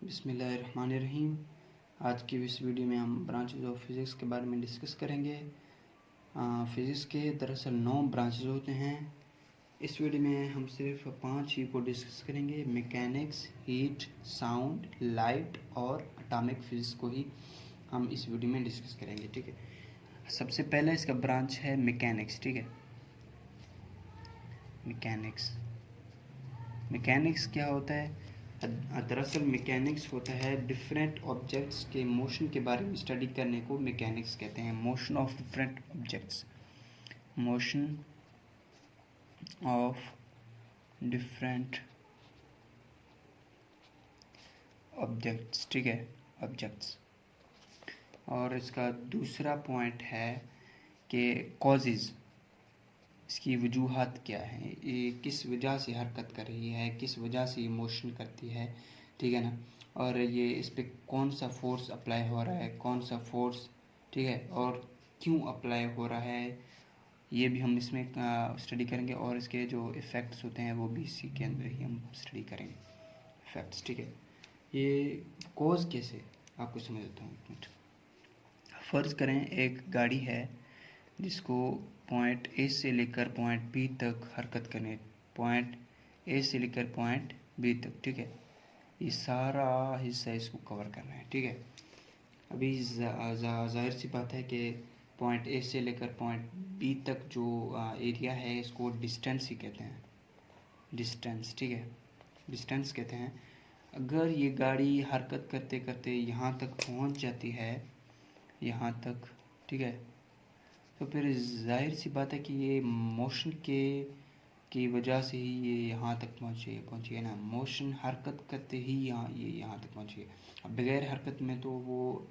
बिस्मिल्लाहिर्रहमानिर्रहीम। आज की इस वीडियो में हम ब्रांचेज ऑफ फिज़िक्स के बारे में डिस्कस करेंगे। फ़िज़िक्स के दरअसल 9 ब्रांचेज होते हैं। इस वीडियो में हम सिर्फ 5 ही को डिस्कस करेंगे। मैकेनिक्स, हीट, साउंड, लाइट और एटॉमिक फिज़िक्स को ही हम इस वीडियो में डिस्कस करेंगे। ठीक है, सबसे पहला इसका ब्रांच है मैकेनिक्स। ठीक है, मैकेनिक्स क्या होता है? दरअसल मैकेनिक्स होता है डिफरेंट ऑब्जेक्ट्स के मोशन के बारे में स्टडी करने को मैकेनिक्स कहते हैं। Motion of different objects, motion of different objects. ठीक है, ऑब्जेक्ट्स। और इसका दूसरा पॉइंट है कि कॉजेज़, इसकी वजूहात क्या है, ये किस वजह से हरकत कर रही है, किस वजह से ये मोशन करती है। ठीक है ना, और ये इस पर कौन सा फोर्स अप्लाई हो रहा है, कौन सा फोर्स, ठीक है, और क्यों अप्लाई हो रहा है, ये भी हम इसमें स्टडी करेंगे। और इसके जो इफ़ेक्ट्स होते हैं वो भी इसी के अंदर ही हम स्टडी करेंगे, इफ़ेक्ट्स। ठीक है, ये कॉज कैसे आपको समझ देता हूँ एक मिनट। फ़र्ज़ करें एक गाड़ी है जिसको पॉइंट ए से लेकर पॉइंट बी तक हरकत करनी, पॉइंट ए से लेकर पॉइंट बी तक। ठीक है, ये सारा हिस्सा इसको कवर करना है। ठीक है, अभी जाहिर सी बात है कि पॉइंट ए से लेकर पॉइंट बी तक जो एरिया है इसको डिस्टेंस ही कहते हैं, डिस्टेंस। ठीक है, डिस्टेंस कहते हैं। अगर ये गाड़ी हरकत करते करते यहाँ तक पहुँच जाती है, यहाँ तक, ठीक है, तो फिर जाहिर सी बात है कि ये मोशन की वजह से ही ये यहाँ तक पहुँची है ना। मोशन हरकत करते ही यहाँ तक पहुँची है। अब बगैर हरकत में तो वो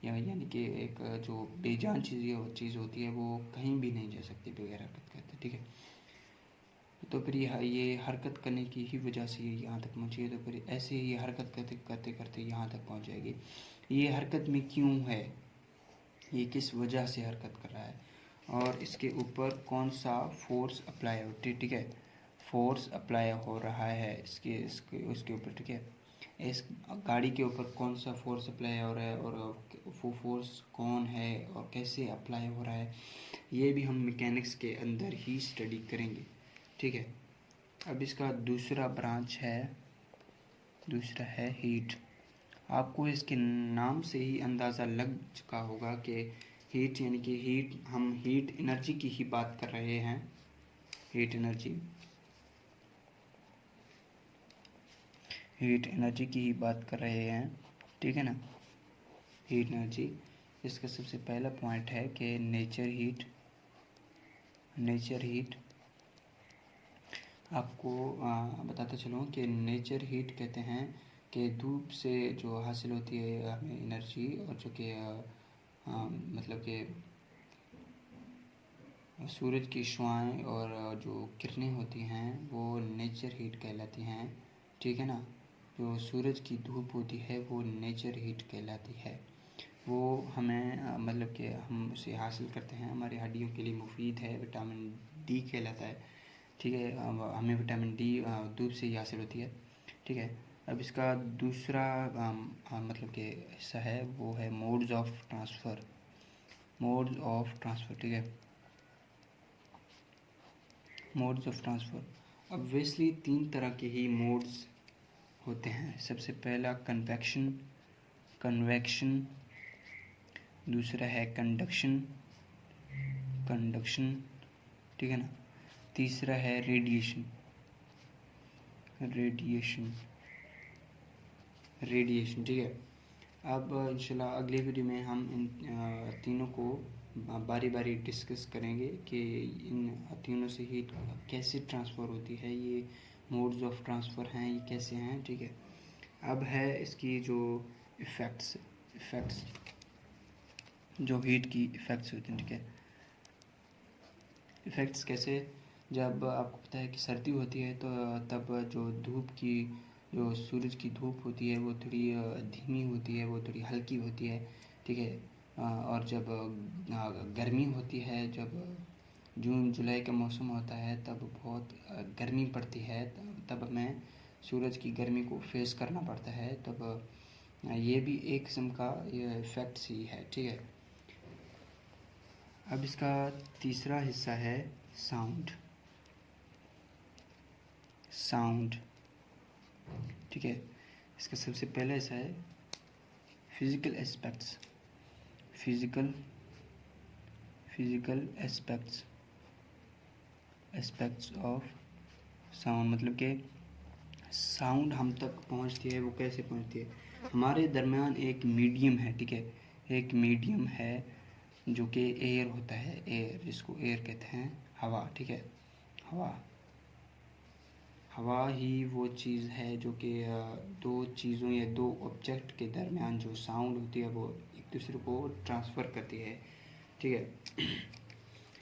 यानी कि एक जो बेजान चीज़ होती है वो कहीं भी नहीं जा सकती बगैर हरकत करते। ठीक है, तो फिर ये हरकत करने की ही वजह से ये यहाँ तक पहुँची है, तो फिर ऐसे ही हरकत करते करते करते यहाँ तक पहुँच जाएगी। ये हरकत में क्यों है, ये किस वजह से हरकत कर रहा है, और इसके ऊपर कौन सा फोर्स अप्लाई हो, ठीक है, फोर्स अप्लाई हो रहा है इसके उसके ऊपर। ठीक है, इस गाड़ी के ऊपर कौन सा फोर्स अप्लाई हो रहा है और वो फोर्स कौन है और कैसे अप्लाई हो रहा है, ये भी हम मैकेनिक्स के अंदर ही स्टडी करेंगे। ठीक है, अब इसका दूसरा ब्रांच है, दूसरा है हीट। आपको इसके नाम से ही अंदाज़ा लग चुका होगा कि हीट यानी कि हम हीट एनर्जी की ही बात कर रहे हैं। हीट एनर्जी की ही बात कर रहे हैं। ठीक है ना, हीट एनर्जी। इसका सबसे पहला पॉइंट है कि नेचर हीट। आपको बताता चलूँ कि नेचर हीट कहते हैं कि धूप से जो हासिल होती है हमें एनर्जी, और जो कि मतलब कि सूरज की शुआएं और जो किरणें होती हैं वो नेचर हीट कहलाती हैं। ठीक है ना, जो सूरज की धूप होती है वो नेचर हीट कहलाती है। वो हमें मतलब कि हम उसे हासिल करते हैं, हमारी हड्डियों के लिए मुफीद है, विटामिन डी कहलाता है। ठीक है, हमें विटामिन डी धूप से ही हासिल होती है। ठीक है, अब इसका दूसरा मतलब कि हिस्सा है वो है मोड्स ऑफ ट्रांसफ़र। ठीक है, मोड्स ऑफ ट्रांसफ़र। ऑब्वियसली 3 तरह के ही मोड्स होते हैं। सबसे पहला कन्वेक्शन, दूसरा है कंडक्शन, ठीक है ना, तीसरा है रेडिएशन। ठीक है, अब इंशाल्लाह अगले वीडियो में हम इन तीनों को बारी बारी डिस्कस करेंगे कि इन तीनों से हीट कैसे ट्रांसफ़र होती है, ये मोड्स ऑफ ट्रांसफ़र हैं, ये कैसे हैं। ठीक है, अब है इसकी जो इफ़ेक्ट्स जो हीट की इफ़ेक्ट्स होती हैं। ठीक है, इफ़ेक्ट्स कैसे, जब आपको पता है कि सर्दी होती है तो तब जो सूरज की धूप होती है वो थोड़ी धीमी होती है, वो थोड़ी हल्की होती है। ठीक है, और जब गर्मी होती है, जब जून जुलाई का मौसम होता है तब बहुत गर्मी पड़ती है, तब हमें सूरज की गर्मी को फेस करना पड़ता है, तब ये भी एक किस्म का ये इफ़ेक्ट्स ही है, ठीक है। अब इसका तीसरा हिस्सा है साउंड। साउंड, ठीक है। इसका सबसे पहला हिस्सा है physical aspects. Physical aspects of sound, मतलब कि साउंड हम तक पहुंचती है, वो कैसे पहुंचती है। हमारे दरमियान एक मीडियम है, ठीक है। एक मीडियम है जो कि एयर होता है, एयर, जिसको एयर कहते हैं, हवा, ठीक है। हवा ही वो चीज़ है जो कि दो चीज़ों या दो ऑब्जेक्ट के दरमियान जो साउंड होती है वो एक दूसरे को ट्रांसफ़र करती है, ठीक है।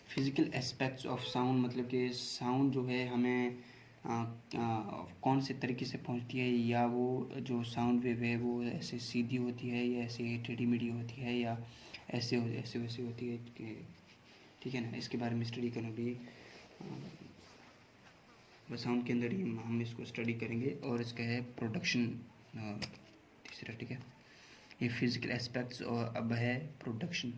फिज़िकल एस्पेक्ट्स ऑफ साउंड, मतलब कि साउंड जो है हमें कौन से तरीके से पहुंचती है, या वो जो साउंड वेव है वो ऐसे सीधी होती है या ऐसे टेढ़ी मेढ़ी होती है या ऐसे वैसे होती है, ठीक है ना। इसके बारे में स्टडी करना भी साउंड के अंदर ही हम इसको स्टडी करेंगे। और इसका है प्रोडक्शन तीसरा, ठीक है। ये फिज़िकल एस्पेक्ट्स, और अब है प्रोडक्शन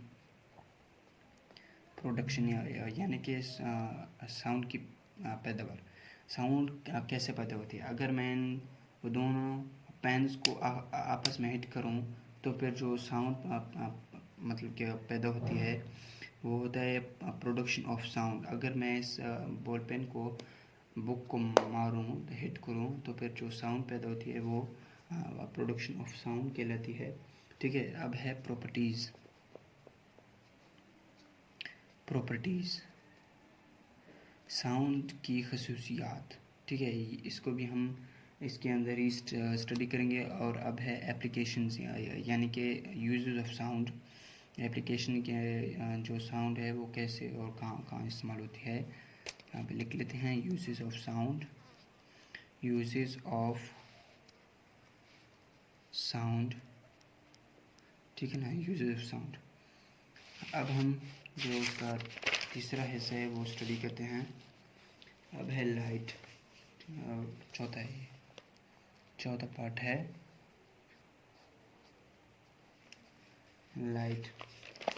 यानी कि साउंड की पैदावार। साउंड कैसे पैदा होती है। अगर मैं वो दोनों पेन्स को आपस में हिट करूं तो फिर जो साउंड मतलब कि पैदा होती है वो होता है प्रोडक्शन ऑफ साउंड। अगर मैं इस बॉल पेन को बुक को मारूं, हिट करूं, तो फिर जो साउंड पैदा होती है वो प्रोडक्शन ऑफ साउंड कहलाती है, ठीक है। अब है प्रॉपर्टीज़, साउंड की खसूसियात, ठीक है। इसको भी हम इसके अंदर ही स्टडी करेंगे। और अब है एप्लीकेशंस, यानी कि यूजेस ऑफ साउंड। एप्लीकेशन के जो साउंड है वो कैसे और कहाँ कहाँ इस्तेमाल होती है, यहाँ पे लिख लेते हैं। यूजेस ऑफ साउंड, ठीक है ना, यूजेस ऑफ साउंड। अब हम जो उसका तीसरा हिस्सा है वो स्टडी करते हैं। अब है लाइट, चौथा पार्ट है लाइट।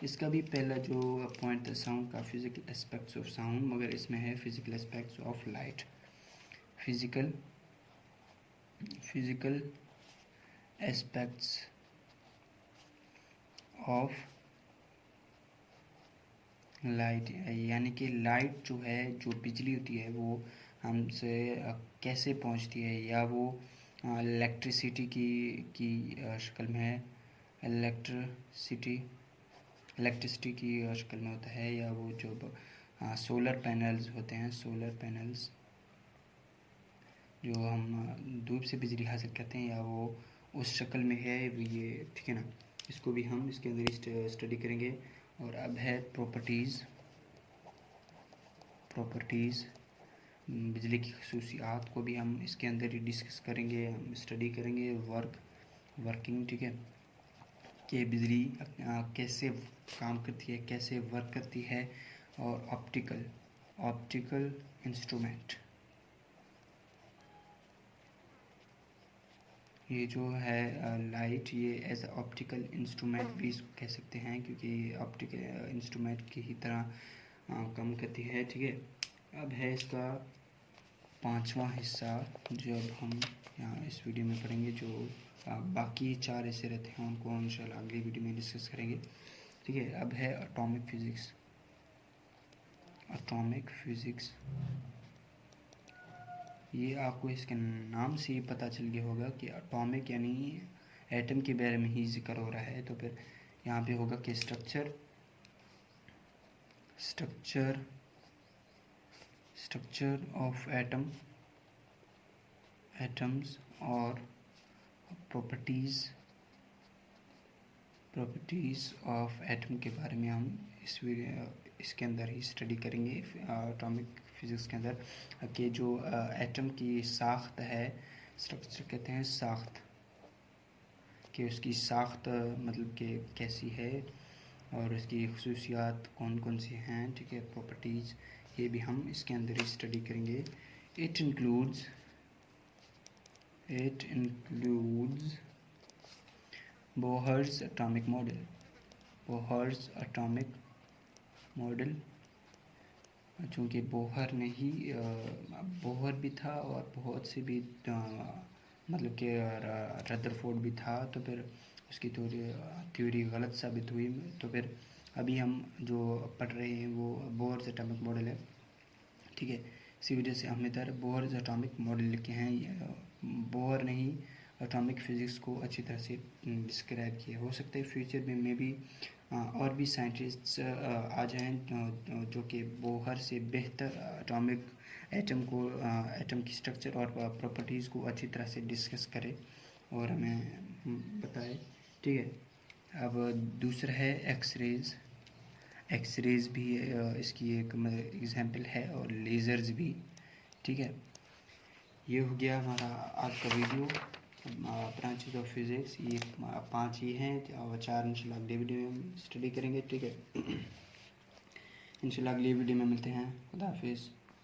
इसका भी पहला जो पॉइंट था साउंड का, फिज़िकल एस्पेक्ट्स ऑफ साउंड, मगर इसमें है physical aspects of light. Physical aspects of light, यानी कि लाइट जो है, जो बिजली होती है वो हमसे कैसे पहुंचती है, या वो इलेक्ट्रिसिटी की शक्ल में है, इलेक्ट्रिसिटी की शक्ल में होता है, या वो जो सोलर पैनल्स होते हैं, सोलर पैनल्स जो हम धूप से बिजली हासिल करते हैं, या वो उस शक्ल में है ये, ठीक है ना। इसको भी हम इसके अंदर स्टडी करेंगे। और अब है प्रॉपर्टीज़, बिजली की खसूसियात को भी हम इसके अंदर ही डिस्कस करेंगे, हम स्टडी करेंगे। वर्किंग, ठीक है, कि बिजली कैसे काम करती है, कैसे वर्क करती है। और ऑप्टिकल इंस्ट्रूमेंट, ये जो है लाइट, ये एज ऑप्टिकल इंस्ट्रूमेंट भी इसको कह सकते हैं, क्योंकि ये ऑप्टिकल इंस्ट्रूमेंट की ही तरह काम करती है, ठीक है। अब है इसका पांचवा हिस्सा, जो अब हम यहाँ इस वीडियो में पढ़ेंगे। जो बाकी चार हिस्से रहते हैं उनको हम इंशाल्लाह अगली वीडियो में डिस्कस करेंगे, ठीक है। अब है एटॉमिक फिज़िक्स। ये आपको इसके नाम से ही पता चल गया होगा कि एटॉमिक यानी एटम के बारे में ही जिक्र हो रहा है। तो फिर यहाँ पे होगा कि स्ट्रक्चर ऑफ एटम्स, और प्रॉपर्टीज़ ऑफ एटम के बारे में हम इसके अंदर ही स्टडी करेंगे, एटॉमिक फिज़िक्स के अंदर, कि जो एटम की साख्त है, स्ट्रक्चर कहते हैं साख्त, कि उसकी साख्त मतलब कि कैसी है और उसकी खसूसियात कौन कौन सी हैं, ठीक है। प्रॉपर्टीज़, ये भी हम इसके अंदर ही स्टडी करेंगे। It includes It includes Bohr's atomic model. Bohr's atomic model, चूँकि बोहर ने ही बोहर भी था और बहुत से भी मतलब कि रदरफोर्ड भी था, तो फिर उसकी थ्योरी गलत साबित हुई। तो फिर अभी हम जो पढ़ रहे हैं वो बोहर्स एटॉमिक मॉडल है, ठीक है। इसी वजह से हमने इधर बोहर्स एटॉमिक मॉडल लिखे हैं। बोहर ने ही एटॉमिक फिज़िक्स को अच्छी तरह से डिस्क्राइब किया। हो सकता है फ्यूचर में भी और भी साइंटिस्ट्स आ जाएं जो कि बोहर से बेहतर एटॉमिक एटम की स्ट्रक्चर और प्रॉपर्टीज़ को अच्छी तरह से डिस्कस करें और हमें बताए, ठीक है। अब दूसरा है एक्स रेज़ भी इसकी एक एग्जांपल है, और लेज़र्स भी, ठीक है। ये हो गया हमारा आज का वीडियो ब्रांचेज ऑफ फिज़िक्स। ये 5 ही हैं और 4 इंशाल्लाह अगले वीडियो में हम स्टडी करेंगे, ठीक है। इंशाल्लाह अगले वीडियो में मिलते हैं। खुदा हाफिज़।